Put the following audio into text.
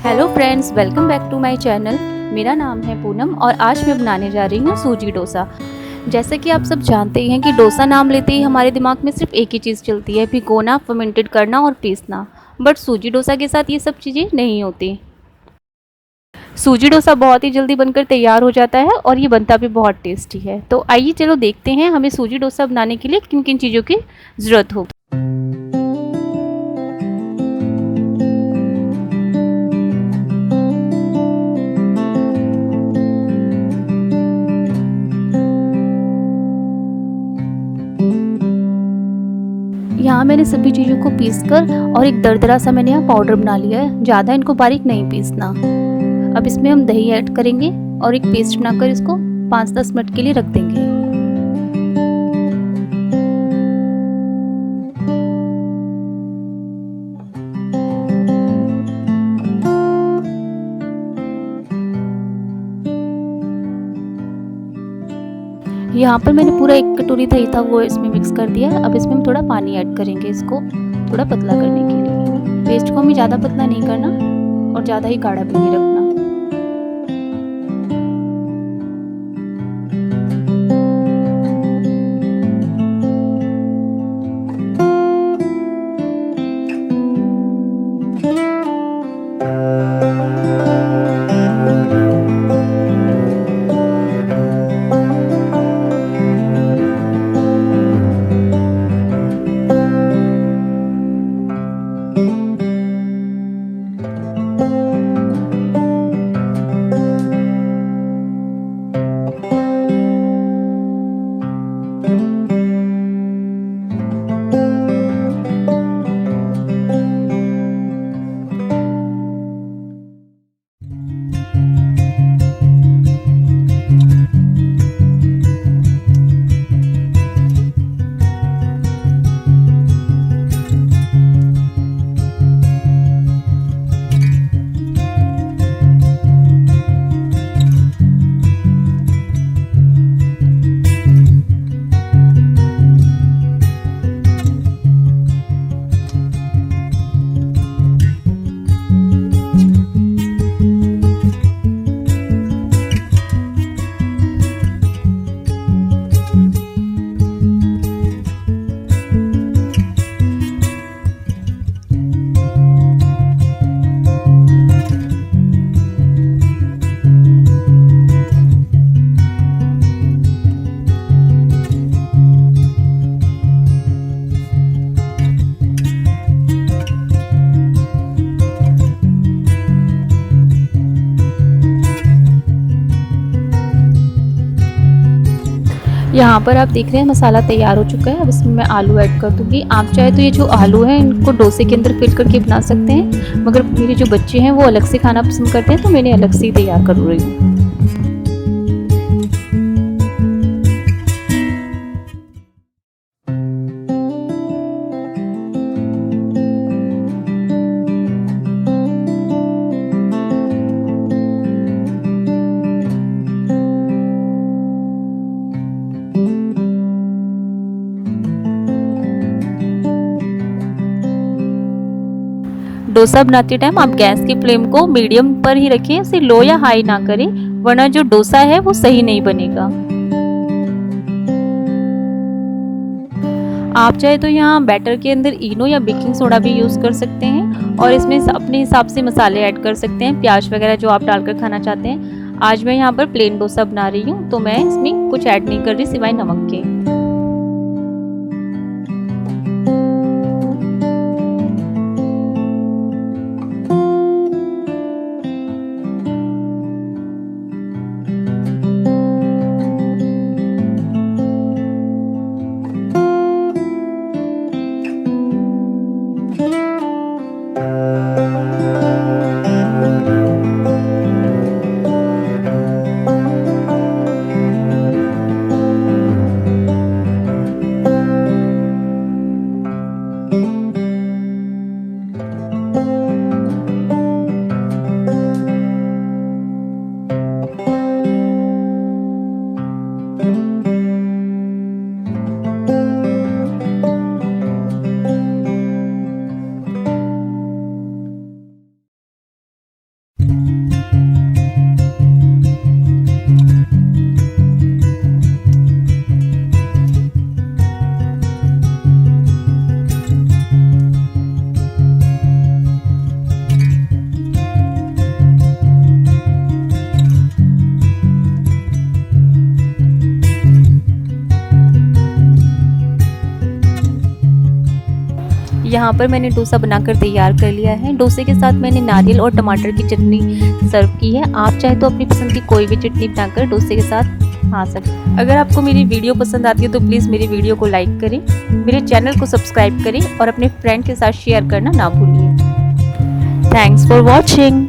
Hello friends, welcome back to my channel. मेरा नाम है पूनम और आज मैं बनाने जा रही हूँ सूजी डोसा। जैसे कि आप सब जानते ही हैं कि डोसा नाम लेते ही हमारे दिमाग में सिर्फ एक ही चीज़ चलती है, भिगोना, फर्मेंटेड करना और पीसना। बट सूजी डोसा के साथ ये सब चीज़ें नहीं होती। सूजी डोसा बहुत ही जल्दी बनकर तैयार हो जाता है और ये बनता भी बहुत टेस्टी है। तो आइए चलो देखते हैं हमें सूजी डोसा बनाने के लिए किन किन चीज़ों की ज़रूरत होगी। यहाँ मैंने सभी चीज़ों को पीसकर और एक दरदरा सा मैंने यहाँ पाउडर बना लिया है। ज़्यादा इनको बारीक नहीं पीसना। अब इसमें हम दही ऐड करेंगे और एक पेस्ट बनाकर इसको 5-10 मिनट के लिए रख देंगे। यहाँ पर मैंने पूरा एक कटोरी दही था वो इसमें मिक्स कर दिया है। अब इसमें हम थोड़ा पानी ऐड करेंगे इसको थोड़ा पतला करने के लिए। पेस्ट को हमें ज़्यादा पतला नहीं करना और ज़्यादा ही गाढ़ा भी नहीं रखना। यहाँ पर आप देख रहे हैं मसाला तैयार हो चुका है। अब इसमें मैं आलू ऐड कर दूँगी। आप चाहे तो ये जो आलू है इनको डोसे के अंदर फिल करके बना सकते हैं, मगर मेरे जो बच्चे हैं वो अलग से खाना पसंद करते हैं तो मैंने अलग से ही तैयार कर रही हूँ। डोसा बनाते टाइम आप गैस की फ्लेम को मीडियम पर ही रखें, उसे लो या हाई ना करें, वरना जो डोसा है वो सही नहीं बनेगा। आप चाहे तो यहाँ बैटर के अंदर इनो या बेकिंग सोडा भी यूज़ कर सकते हैं और इसमें अपने हिसाब से मसाले ऐड कर सकते हैं, प्याज वगैरह जो आप डालकर खाना चाहते हैं। आज मैं यहाँ पर प्लेन डोसा बना रही हूँ तो मैं इसमें कुछ ऐड नहीं कर रही सिवाय नमक के। यहाँ पर मैंने डोसा बनाकर तैयार कर लिया है। डोसे के साथ मैंने नारियल और टमाटर की चटनी सर्व की है। आप चाहे तो अपनी पसंद की कोई भी चटनी बनाकर डोसे के साथ खा सकते हैं। अगर आपको मेरी वीडियो पसंद आती है तो प्लीज़ मेरी वीडियो को लाइक करें, मेरे चैनल को सब्सक्राइब करें और अपने फ्रेंड के साथ शेयर करना ना भूलिए। Thanks for watching.